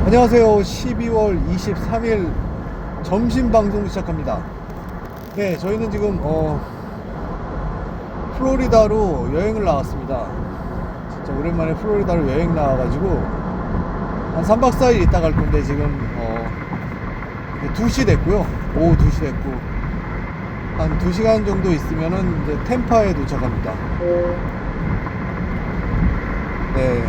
안녕하세요. 12월 23일 점심 방송 시작합니다. 네, 저희는 지금 플로리다로 여행을 나왔습니다. 진짜 오랜만에 플로리다로 여행 나와가지고 한 3박 4일 있다 갈 건데 지금 2시 됐고요. 오후 2시 됐고 한 2시간 정도 있으면은 이제 템파에 도착합니다. 네.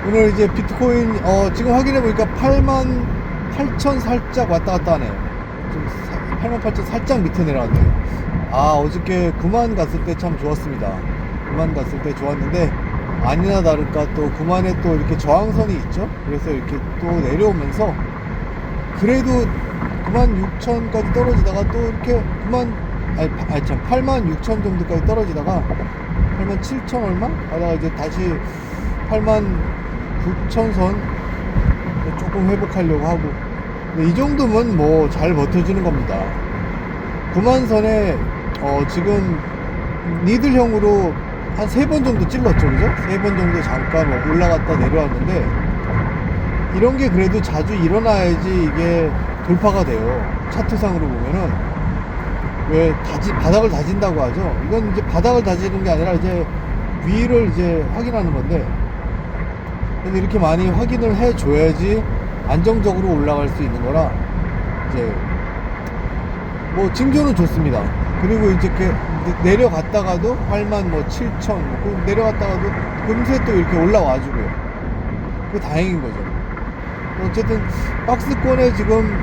오늘 이제 비트코인 지금 확인해 보니까 88,000 살짝 왔다 갔다 하네요. 좀 88,000 살짝 밑에 내려왔네요. 어저께 9만 갔을 때 참 좋았습니다. 9만 갔을 때 좋았는데 아니나 다를까 또 9만에 또 이렇게 저항선이 있죠. 그래서 이렇게 또 내려오면서 그래도 96,000까지 떨어지다가 또 이렇게 86,000 정도까지 떨어지다가 87,000 얼마? 하다가 이제 다시 89,000선 조금 회복하려고 하고, 이 정도면 뭐 잘 버텨주는 겁니다. 9만선에 지금 니들형으로 한 3번 정도 찔렀죠, 그죠? 3번 정도 잠깐 올라갔다 내려왔는데, 이런 게 그래도 자주 일어나야지 이게 돌파가 돼요. 차트상으로 보면은 왜 바닥을 다진다고 하죠. 이건 이제 바닥을 다지는 게 아니라 이제 위를 이제 확인하는 건데, 근데 이렇게 많이 확인을 해줘야지 안정적으로 올라갈 수 있는 거라 이제 뭐 징조는 좋습니다. 그리고 이제 내려갔다가도 87,000 내려갔다가도 금세 또 이렇게 올라와주고요. 그게 다행인 거죠. 어쨌든 박스권에 지금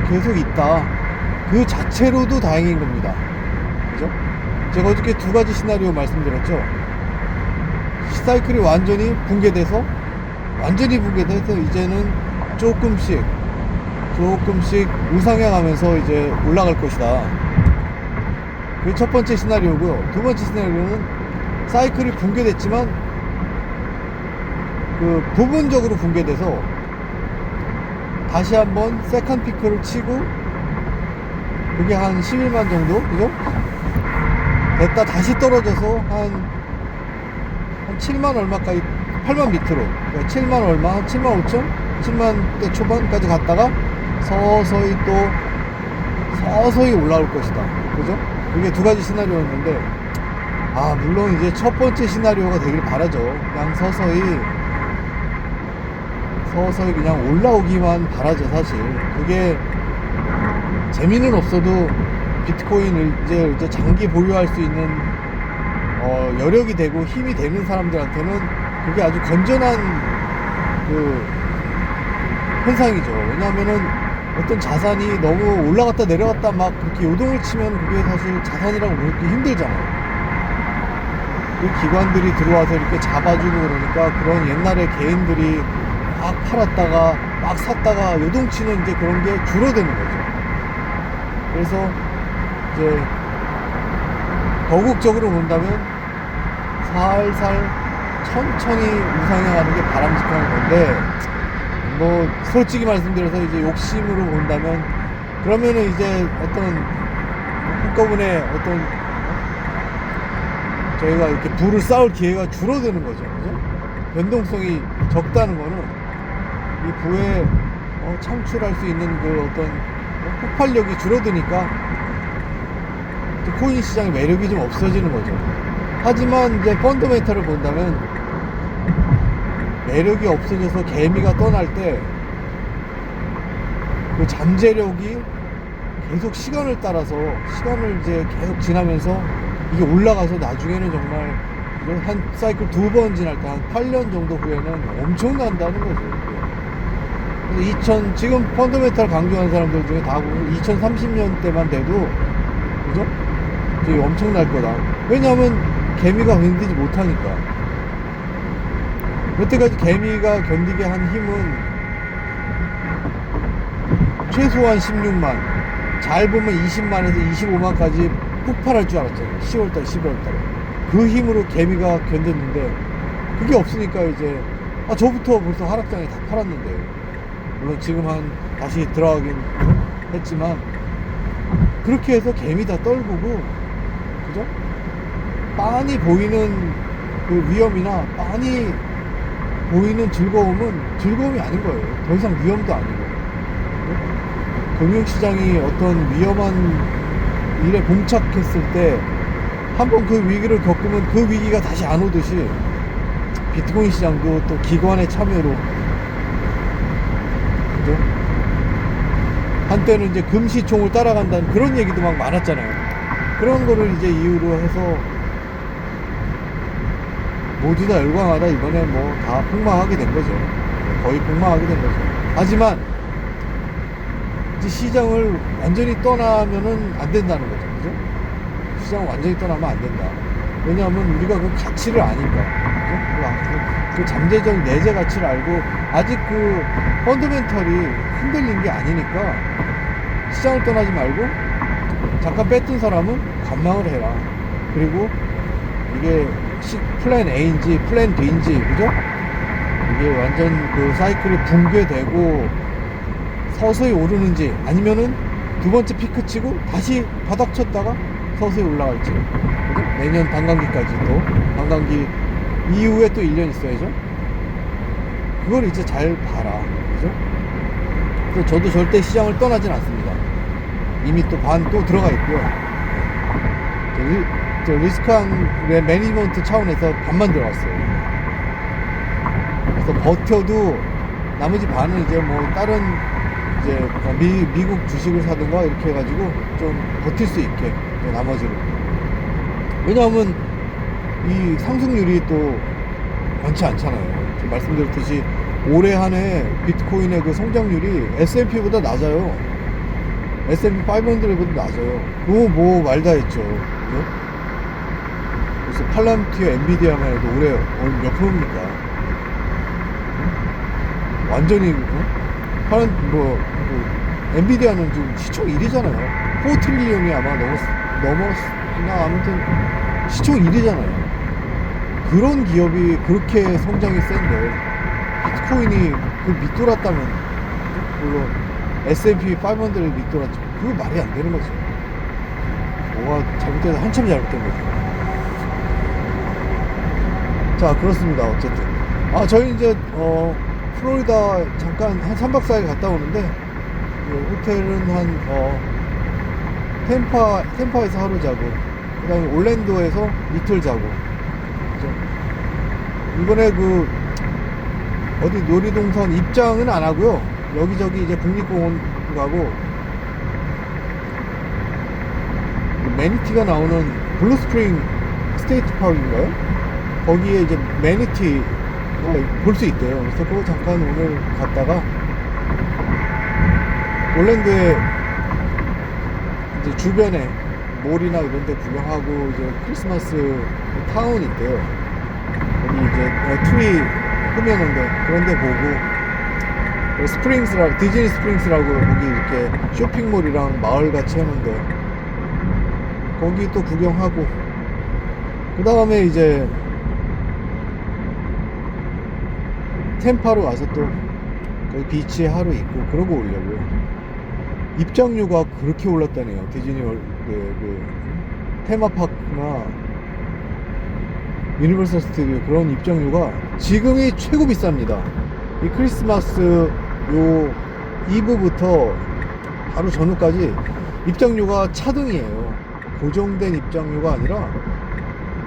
계속 있다, 그 자체로도 다행인 겁니다. 그죠? 제가 어저께 두 가지 시나리오 말씀드렸죠. 사이클이 완전히 붕괴돼서 이제는 조금씩 우상향하면서 이제 올라갈 것이다. 그게 첫 번째 시나리오고요. 두 번째 시나리오는 사이클이 붕괴됐지만 그 부분적으로 붕괴돼서 다시 한번 세컨 피크를 치고, 그게 한 11만 정도, 그죠? 됐다 다시 떨어져서 한 7만 얼마까지, 8만 밑으로, 그러니까 7만 얼마, 한 7만 5천, 7만 대 초반까지 갔다가 서서히 올라올 것이다. 그죠? 그게 두 가지 시나리오였는데, 물론 이제 첫 번째 시나리오가 되길 바라죠. 그냥 서서히 그냥 올라오기만 바라죠, 사실. 그게 재미는 없어도 비트코인을 이제 장기 보유할 수 있는 여력이 되고 힘이 되는 사람들한테는 그게 아주 건전한 그 현상이죠. 왜냐하면은 어떤 자산이 너무 올라갔다 내려갔다 막 그렇게 요동을 치면 그게 사실 자산이라고 부르기 힘들잖아요. 그 기관들이 들어와서 이렇게 잡아주고 그러니까 그런 옛날에 개인들이 막 팔았다가 막 샀다가 요동치는 이제 그런 게 줄어드는 거죠. 그래서 이제 거국적으로 본다면 살살 천천히 우상향하는 게 바람직한 건데, 뭐 솔직히 말씀드려서 이제 욕심으로 본다면 그러면은 이제 어떤 한꺼번에 저희가 이렇게 부를 쌓을 기회가 줄어드는 거죠. 그죠? 변동성이 적다는 거는 이 부에 창출할 수 있는 그 어떤 폭발력이 줄어드니까 코인 시장의 매력이 좀 없어지는 거죠. 하지만 이제 펀더멘탈을 본다면 매력이 없어져서 개미가 떠날 때 그 잠재력이 계속 시간을 이제 계속 지나면서 이게 올라가서 나중에는 정말 한 사이클 2번 지날 때 한 8년 정도 후에는 엄청난다는 거죠. 그래서 지금 펀더멘탈 강조하는 사람들 중에 다 보면 2030년 때만 돼도, 그죠? 이게 엄청날 거다. 왜냐하면 개미가 견디지 못하니까. 여태까지 개미가 견디게 한 힘은 최소한 16만, 잘 보면 20만에서 25만까지 폭발할 줄 알았잖아요. 10월달, 11월달에. 그 힘으로 개미가 견뎠는데, 그게 없으니까 이제, 저부터 벌써 하락장에 다 팔았는데, 물론 지금 다시 들어가긴 했지만, 그렇게 해서 개미 다 떨구고, 그죠? 빤히 보이는 그 위험이나 빤히 보이는 즐거움은 즐거움이 아닌 거예요. 더 이상 위험도 아니고. 금융시장이 어떤 위험한 일에 봉착했을 때 한번 그 위기를 겪으면 그 위기가 다시 안 오듯이 비트코인 시장도 또 기관의 참여로, 그죠? 한때는 이제 금시총을 따라간다는 그런 얘기도 막 많았잖아요. 그런 거를 이제 이유로 해서 모두 다 열광하다 이번에 뭐 다 폭망하게 된 거죠. 거의 폭망하게 된 거죠. 하지만 이제 시장을 완전히 떠나면은 안 된다는 거죠. 그죠? 시장을 완전히 떠나면 안 된다. 왜냐하면 우리가 그 가치를 아니까. 그죠? 그 잠재적 내재 가치를 알고 아직 그 펀더멘털이 흔들린 게 아니니까 시장을 떠나지 말고 잠깐 뺐던 사람은 관망을 해라. 그리고 이게 플랜 A인지 플랜 B인지, 그죠? 이게 완전 그 사이클이 붕괴되고 서서히 오르는지, 아니면은 두 번째 피크 치고 다시 바닥 쳤다가 서서히 올라갈지, 그죠? 내년 반감기까지, 또 반감기 이후에 또 1년 있어야죠. 그걸 이제 잘 봐라, 그죠? 그래서 저도 절대 시장을 떠나진 않습니다. 이미 또 반 또 들어가 있고요. 리스크한 매니지먼트 차원에서 반만 들어갔어요. 그래서 버텨도 나머지 반은 이제 뭐 다른 이제 미국 주식을 사든가 이렇게 해가지고 좀 버틸 수 있게, 나머지를. 왜냐하면 이 상승률이 또 많지 않잖아요. 지금 말씀드렸듯이 올해 한 해 비트코인의 그 성장률이 S&P보다 낮아요. S&P 500보다 낮아요. 그거 뭐 말다 했죠. 그죠? 그래서 팔란티어 엔비디아만 해도 올해 몇 프로입니까? 완전히 엔비디아는 지금 시총 1위잖아요. 4트릴리언이 아마 넘었나, 아무튼 시총 1위잖아요. 그런 기업이 그렇게 성장이 센데 비트코인이 그 밑돌았다면, 물론 S&P 500을 밑돌았죠. 그거 말이 안 되는 거죠. 뭐가 잘못돼서 한참 잘못된 거죠. 자, 그렇습니다. 어쨌든 저희 이제 플로리다 잠깐 한 3박 4일 갔다 오는데, 호텔은 한 템파에서 하루 자고, 그 다음에 올랜도에서 이틀 자고, 그죠? 이번에 그 어디 놀이동산 입장은 안 하고요, 여기저기 이제 국립공원 가고, 매니티가 나오는 블루스프링 스테이트 파크인가요? 거기에 이제 매니티 볼 수 있대요. 그래서 그거 잠깐 오늘 갔다가 올랜도에 이제 주변에 몰이나 이런 데 구경하고, 이제 크리스마스 타운 있대요. 거기 이제 트리 꾸며놓은데 그런 데 보고, 스프링스라고, 디즈니 스프링스라고 거기 이렇게 쇼핑몰이랑 마을같이 해놓은데 거기 또 구경하고, 그 다음에 이제 템파로 와서 또 거기 비치에 하루 있고 그러고 오려고요. 입장료가 그렇게 올랐다네요. 디즈니 테마파크나 유니버설 스튜디오 그런 입장료가 지금이 최고 비쌉니다. 이 크리스마스 요 이브부터 바로 전후까지 입장료가 차등이에요. 고정된 입장료가 아니라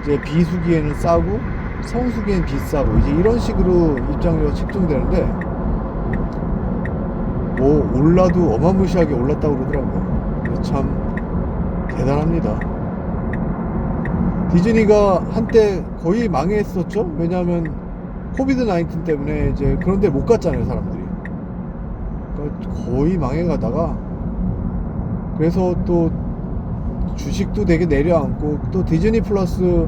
이제 비수기에는 싸고 성수기엔 비싸고, 이제 이런 식으로 입장료가 책정되는데, 뭐 올라도 어마무시하게 올랐다고 그러더라고요. 참 대단합니다. 디즈니가 한때 거의 망했었죠. 왜냐하면 코비드 19 때문에 이제 그런 데 못 갔잖아요, 사람들이. 그러니까 거의 망해가다가, 그래서 또 주식도 되게 내려앉고, 또 디즈니 플러스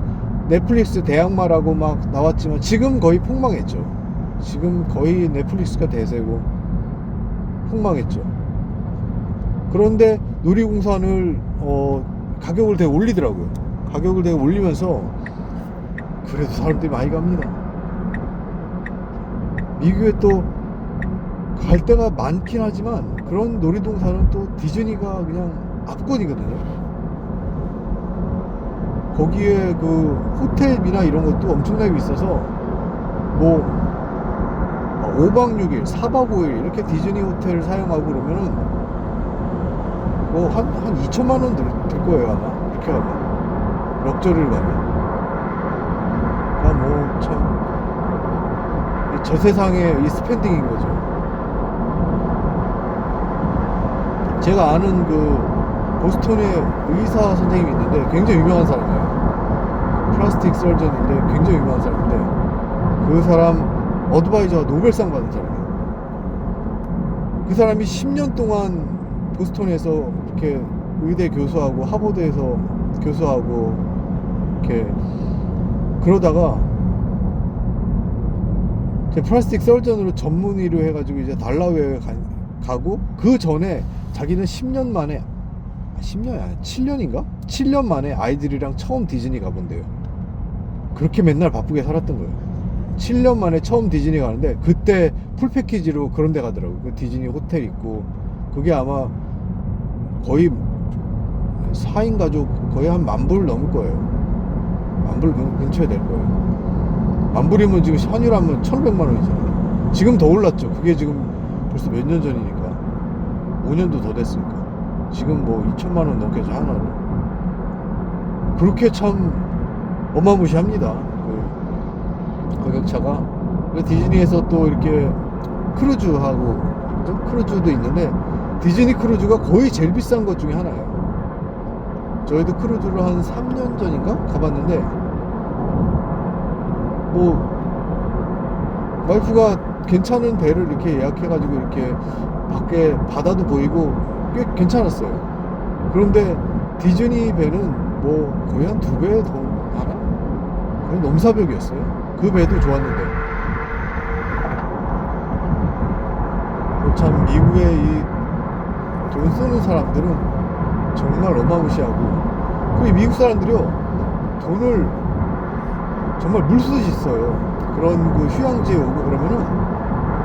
넷플릭스 대항마라고 막 나왔지만 지금 거의 폭망했죠. 지금 거의 넷플릭스가 대세고 폭망했죠. 그런데 놀이공산을 가격을 되게 올리더라고요. 가격을 되게 올리면서 그래도 사람들이 많이 갑니다. 미국에 또 갈 데가 많긴 하지만 그런 놀이동산은 또 디즈니가 그냥 압권이거든요. 거기에 그 호텔비나 이런 것도 엄청나게 비싸서 뭐 5박 6일, 4박 5일 이렇게 디즈니 호텔 사용하고 그러면은 뭐 한 2천만 원 들 거예요 아마. 이렇게 가면 럭저리를 가면. 그러니까 뭐 참 저 세상의 이 스pen딩인 거죠. 제가 아는 그 보스턴에 의사 선생님이 있는데 굉장히 유명한 사람이에요. 플라스틱 설전인데 굉장히 유명한 사람인데 그 사람 어드바이저가 노벨상 받은 사람이에요. 그 사람이 10년 동안 보스턴에서 이렇게 의대 교수하고 하버드에서 교수하고 이렇게 그러다가 플라스틱 설전으로 전문의로 해가지고 이제 달라웨어에 가고 그 전에 자기는 10년 만에 10년이 아니야 7년인가? 7년 만에 아이들이랑 처음 디즈니 가본대요. 그렇게 맨날 바쁘게 살았던 거예요. 7년 만에 처음 디즈니 가는데 그때 풀 패키지로 그런 데 가더라고요. 그 디즈니 호텔 있고 그게 아마 거의 4인 가족 거의 한 10,000불 넘을 거예요. 10,000불 근처에 될 거예요. 10,000불이면 지금 환율하면 1,500만 원이잖아요. 지금 더 올랐죠. 그게 지금 벌써 몇 년 전이니까 5년도 더 됐으니까 지금 뭐 2천만 원 넘겠죠 하나로. 그렇게 참 어마무시합니다. 그 가격차가. 디즈니에서 또 이렇게 크루즈하고 크루즈도 있는데 디즈니 크루즈가 거의 제일 비싼 것 중에 하나예요. 저희도 크루즈를 한 3년 전인가 가봤는데 뭐 와이프가 괜찮은 배를 이렇게 예약해가지고 이렇게 밖에 바다도 보이고 꽤 괜찮았어요. 그런데 디즈니 배는 뭐 거의 한 2배 더 하나? 거의 넘사벽이었어요. 그 배도 좋았는데 참 미국의 이 돈 쓰는 사람들은 정말 어마무시하고 그 미국 사람들이요 돈을 정말 물쓰듯이 써요. 그런 그 휴양지에 오고 그러면은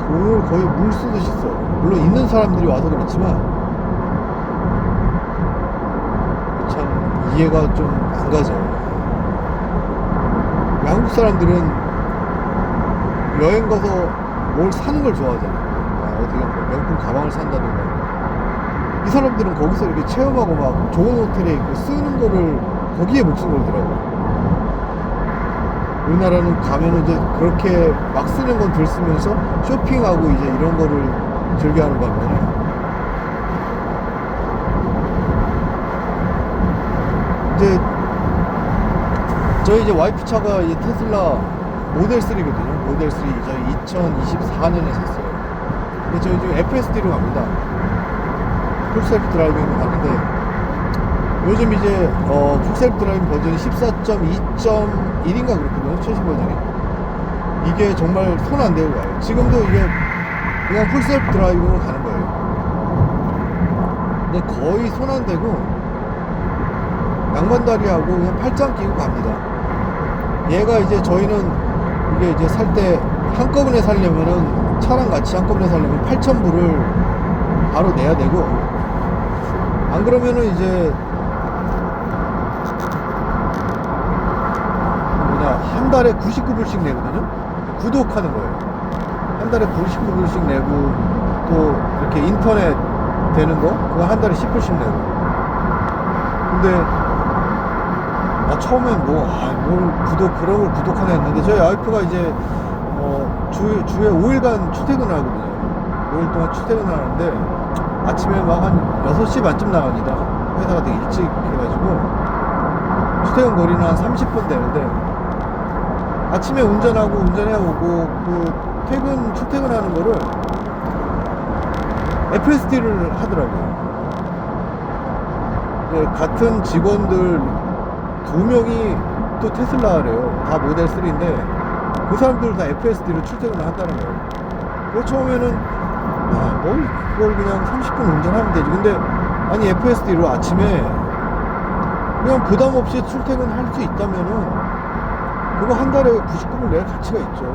돈을 거의 물쓰듯이 써요. 물론 있는 사람들이 와서 그렇지만 참 이해가 좀 안 가죠. 한국 사람들은 여행 가서 뭘 사는 걸 좋아하잖아요. 어디가 뭐 명품 가방을 산다든가. 이 사람들은 거기서 이렇게 체험하고 막 좋은 호텔에 있고 쓰는 거를 거기에 목숨 걸더라고요. 우리나라는 가면은 이제 그렇게 막 쓰는 건 덜 쓰면서 쇼핑하고 이제 이런 거를 즐겨하는 반면에 이제 저희 이제 와이프 차가 이제 테슬라 모델 3거든요. 모델 3 저희 2024년에 샀어요. 근데 저희 지금 FSD로 갑니다. 풀셀프 드라이빙으로 가는데 요즘 이제 풀셀프 드라이빙 버전이 14.2.1인가 그렇거든요. 최신 버전이. 이게 정말 손 안 대고 가요. 지금도 이게 그냥 풀셀프 드라이빙으로 가는 거예요. 근데 거의 손 안 대고 양반다리하고 그냥 팔짱 끼고 갑니다. 얘가 이제 저희는 이게 이제 살 때 한꺼번에 살려면은 차랑 같이 한꺼번에 살려면 8,000불을 바로 내야 되고 안 그러면은 이제 한 달에 99불씩 내거든요. 구독하는 거예요. 한 달에 99불씩 내고 또 이렇게 인터넷 되는 거 그거 한 달에 10불씩 내고. 근데 처음엔 뭘 그런 걸 구독하나 했는데 저희 와이프가 이제 주에 5일간 출퇴근을 하거든요. 5일 동안 출퇴근을 하는데 아침에 막 한 6시 반쯤 나갑니다. 회사가 되게 일찍 해가지고 출퇴근 거리는 한 30분 되는데 아침에 운전해오고 그 출퇴근하는 거를 FSD를 하더라고요. 네, 같은 직원들 2명이 또 테슬라래요. 다 모델 3인데 그 사람들 다 FSD로 출퇴근을 한다는 거예요. 그래서 처음에는 그걸 그냥 30분 운전하면 되지. 근데 아니 FSD로 아침에 그냥 부담 없이 출퇴근할 수 있다면은 그거 한 달에 99불 낼 가치가 있죠.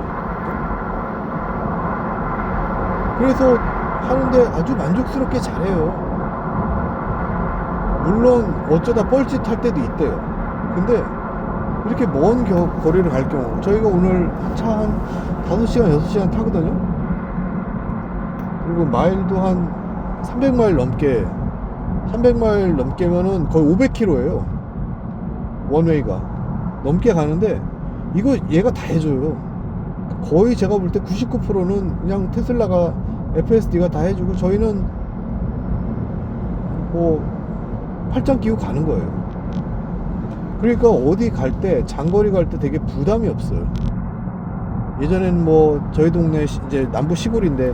그래서 하는데 아주 만족스럽게 잘해요. 물론 어쩌다 뻘짓할 때도 있대요. 근데 이렇게 먼 거리를 갈 경우 저희가 오늘 차 한 5시간 6시간 타거든요. 그리고 마일도 한 300마일 넘게, 300마일 넘게면은 거의 500km예요. 원웨이가 넘게 가는데 이거 얘가 다 해줘요. 거의 제가 볼 때 99%는 그냥 테슬라가 FSD가 다 해주고 저희는 뭐 팔짱 끼고 가는 거예요. 그러니까 어디 갈 때, 장거리 갈 때 되게 부담이 없어요. 예전엔 뭐 저희 동네 이제 남부 시골인데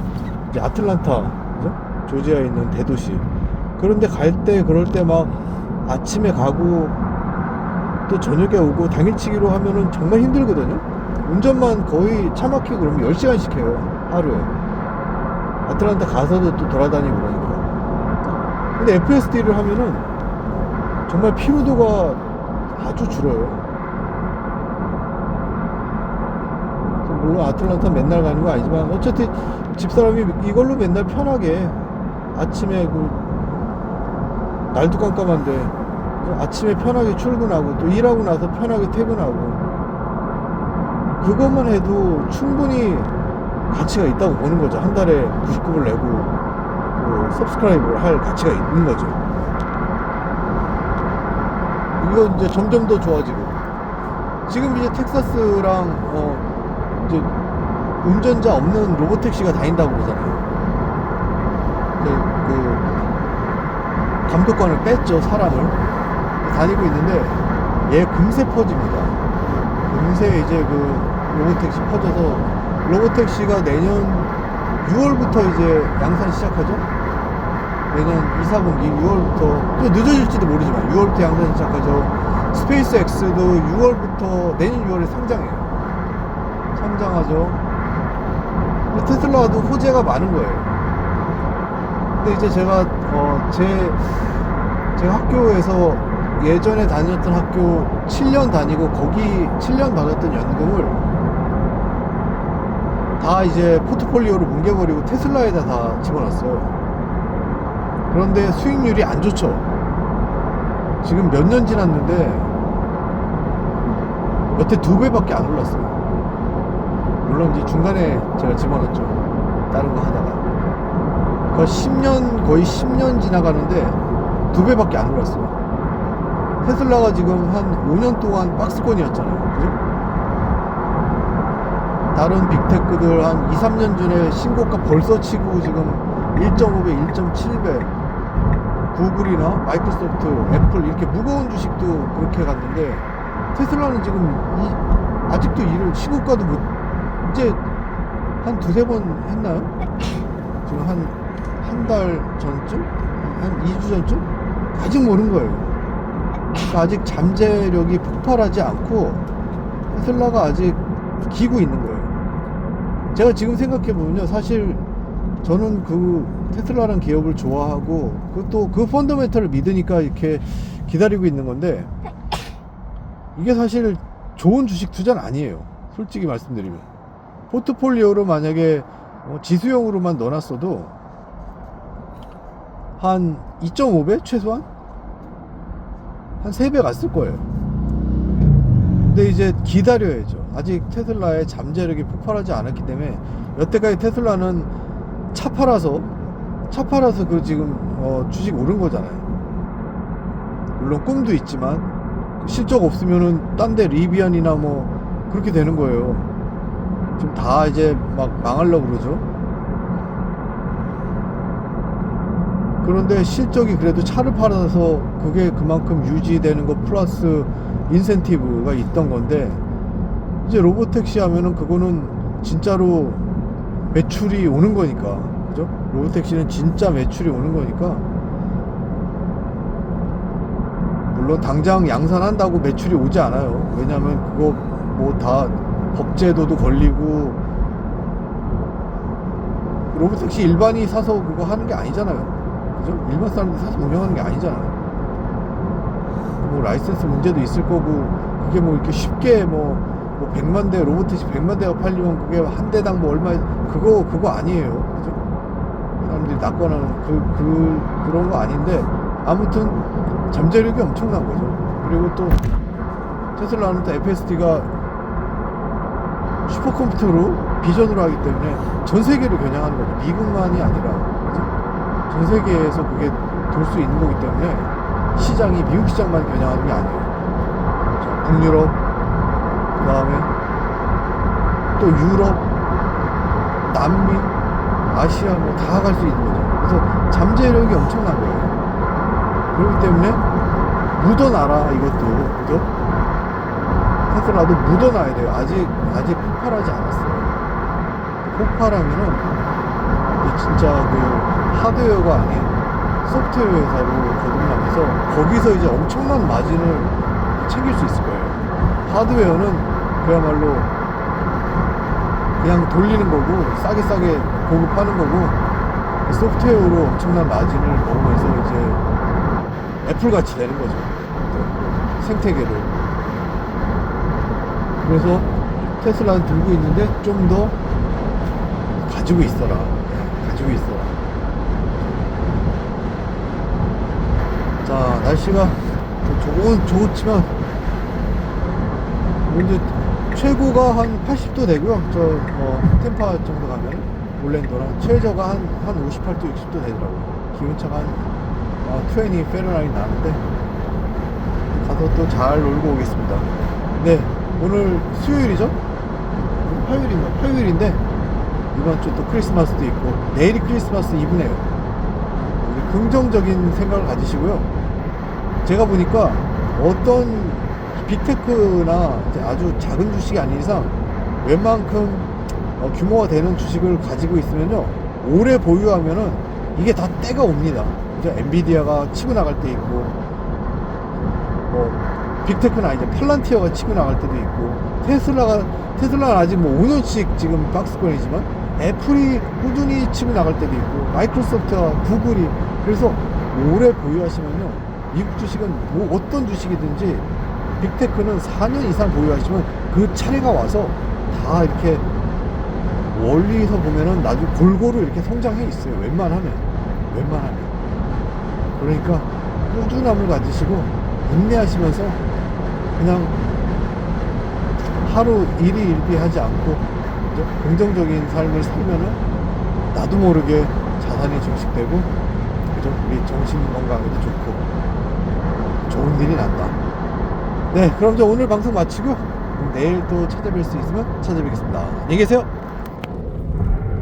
이제 아틀란타, 그죠? 조지아에 있는 대도시, 그런데 갈 때 그럴 때 막 아침에 가고 또 저녁에 오고 당일치기로 하면은 정말 힘들거든요. 운전만 거의 차 막히고 그러면 10시간씩 해요, 하루에. 아틀란타 가서도 또 돌아다니고 그러니까. 근데 FSD를 하면은 정말 피로도가 아주 줄어요. 물론 아틀란타 맨날 가는 거 아니지만 어쨌든 집사람이 이걸로 맨날 편하게 아침에 날도 깜깜한데 아침에 편하게 출근하고 또 일하고 나서 편하게 퇴근하고 그것만 해도 충분히 가치가 있다고 보는 거죠. 한 달에 99불 내고 서브스크라이브를 할 가치가 있는 거죠. 이거 이제 점점 더 좋아지고 지금 이제 텍사스랑 이제 운전자 없는 로보택시가 다닌다고 그러잖아요. 그 감독관을 뺐죠, 사람을. 다니고 있는데 얘 금세 퍼집니다. 금세 이제 로보택시 퍼져서 로보택시가 내년 6월부터 이제 양산 시작하죠. 내년 2, 4분기 6월부터 또 늦어질지도 모르지만 6월부터 양산 시작하죠. 스페이스 X도 6월부터 내년 6월에 상장해요. 상장하죠. 테슬라도 호재가 많은 거예요. 근데 이제 제가 제 학교에서 예전에 다녔던 학교 7년 다니고 거기 7년 받았던 연금을 다 이제 포트폴리오로 뭉개버리고 테슬라에다 다 집어넣었어요. 그런데 수익률이 안 좋죠. 지금 몇 년 지났는데 여태 2배밖에 안 올랐어요. 물론 이제 중간에 제가 집어넣었죠. 다른 거 하다가. 거의 10년 지나가는데 2배밖에 안 올랐어요. 테슬라가 지금 한 5년 동안 박스권이었잖아요. 그죠? 다른 빅테크들 한 2, 3년 전에 신고가 벌써 치고 지금 1.5배, 1.7배, 구글이나 마이크로소프트, 애플 이렇게 무거운 주식도 그렇게 갔는데 테슬라는 지금 아직도 일을 신고가도 이제 한 2-3번 했나요? 지금 한 달 전쯤? 한 2주 전쯤? 아직 모른 거예요. 그러니까 아직 잠재력이 폭발하지 않고 테슬라가 아직 기고 있는 거예요. 제가 지금 생각해보면요, 사실 저는 테슬라라는 기업을 좋아하고 또 그 펀더멘털을 믿으니까 이렇게 기다리고 있는 건데 이게 사실 좋은 주식 투자는 아니에요. 솔직히 말씀드리면 포트폴리오로 만약에 지수형으로만 넣어놨어도 한 2.5배 최소한? 한 3배 갔을 거예요. 근데 이제 기다려야죠. 아직 테슬라의 잠재력이 폭발하지 않았기 때문에 여태까지 테슬라는 차 팔아서 지금 주식 오른 거잖아요. 물론 꿈도 있지만 실적 없으면은 딴 데 리비안이나 뭐 그렇게 되는 거예요. 지금 다 이제 막 망하려고 그러죠. 그런데 실적이 그래도 차를 팔아서 그게 그만큼 유지되는 거 플러스 인센티브가 있던 건데 이제 로보택시 하면은 그거는 진짜로 매출이 오는 거니까, 그죠? 로보택시는 진짜 매출이 오는 거니까 물론 당장 양산한다고 매출이 오지 않아요. 왜냐면 그거 뭐 다 법제도도 걸리고 로보택시 일반이 사서 그거 하는 게 아니잖아요. 그죠? 일반 사람들이 사서 운영하는 게 아니잖아요. 뭐 라이센스 문제도 있을 거고 그게 뭐 이렇게 쉽게 뭐 100만 대 로보택시 100만 대가 팔리면 그게 한 대당 뭐 얼마 그거 아니에요. 그죠? 사람들이 낚거나 그런 거 아닌데 아무튼 잠재력이 엄청난 거죠. 그리고 또 테슬라는 또 FSD가 슈퍼컴퓨터로 비전으로 하기 때문에 전 세계를 겨냥하는 거죠. 미국만이 아니라, 그죠? 전 세계에서 그게 돌 수 있는 거기 때문에 시장이 미국 시장만 겨냥하는 게 아니에요. 자, 북유럽, 그 다음에 또 유럽, 남미, 아시아 뭐 다 갈 수 있는 거죠. 그래서 잠재력이 엄청난 거예요. 그렇기 때문에 묻어놔라, 이것도. 그죠? 테슬라도 묻어놔야 돼요. 아직 폭발하지 않았어요. 폭발하면은 이게 진짜 그 하드웨어가 아닌 소프트웨어 회사로 거듭나면서 거기서 이제 엄청난 마진을 챙길 수 있을 거예요. 하드웨어는 그야말로 그냥 돌리는 거고 싸게 보급하는 거고, 소프트웨어로 엄청난 마진을 먹으면서 이제 애플같이 되는 거죠. 생태계를. 그래서 테슬라는 들고 있는데 좀 더 가지고 있어라. 가지고 있어라. 자, 날씨가 조금 좋지만 이제 최고가 한 80도 되고요. 템파 정도 가면 올랜도랑 최저가 한 58도 60도 되더라고요. 기온차가 한 20 페르나잇 나는데 가서 또 잘 놀고 오겠습니다. 네, 오늘 수요일이죠? 화요일인데 이번 주 또 크리스마스도 있고 내일이 크리스마스 이브네요. 긍정적인 생각을 가지시고요. 제가 보니까 어떤 빅테크나 이제 아주 작은 주식이 아닌 이상 웬만큼 규모가 되는 주식을 가지고 있으면요, 오래 보유하면은 이게 다 때가 옵니다. 그죠? 엔비디아가 치고 나갈 때 있고, 빅테크는 아니죠. 팔란티어가 치고 나갈 때도 있고, 테슬라는 아직 5년씩 지금 박스권이지만 애플이 꾸준히 치고 나갈 때도 있고, 마이크로소프트와 구글이. 그래서 오래 보유하시면요, 미국 주식은 뭐 어떤 주식이든지 빅테크는 4년 이상 보유하시면 그 차례가 와서 다 이렇게 멀리서 보면은 나중에 골고루 이렇게 성장해 있어요. 웬만하면. 그러니까 꾸준함을 가지시고 인내하시면서 그냥 하루 일희일비하지 않고 긍정적인 삶을 살면은 나도 모르게 자산이 증식되고, 그죠? 우리 정신 건강에도 좋고 좋은 일이 난다. 네, 그럼 저 오늘 방송 마치고 내일 또 찾아뵐 수 있으면 찾아뵙겠습니다. 안녕히 계세요.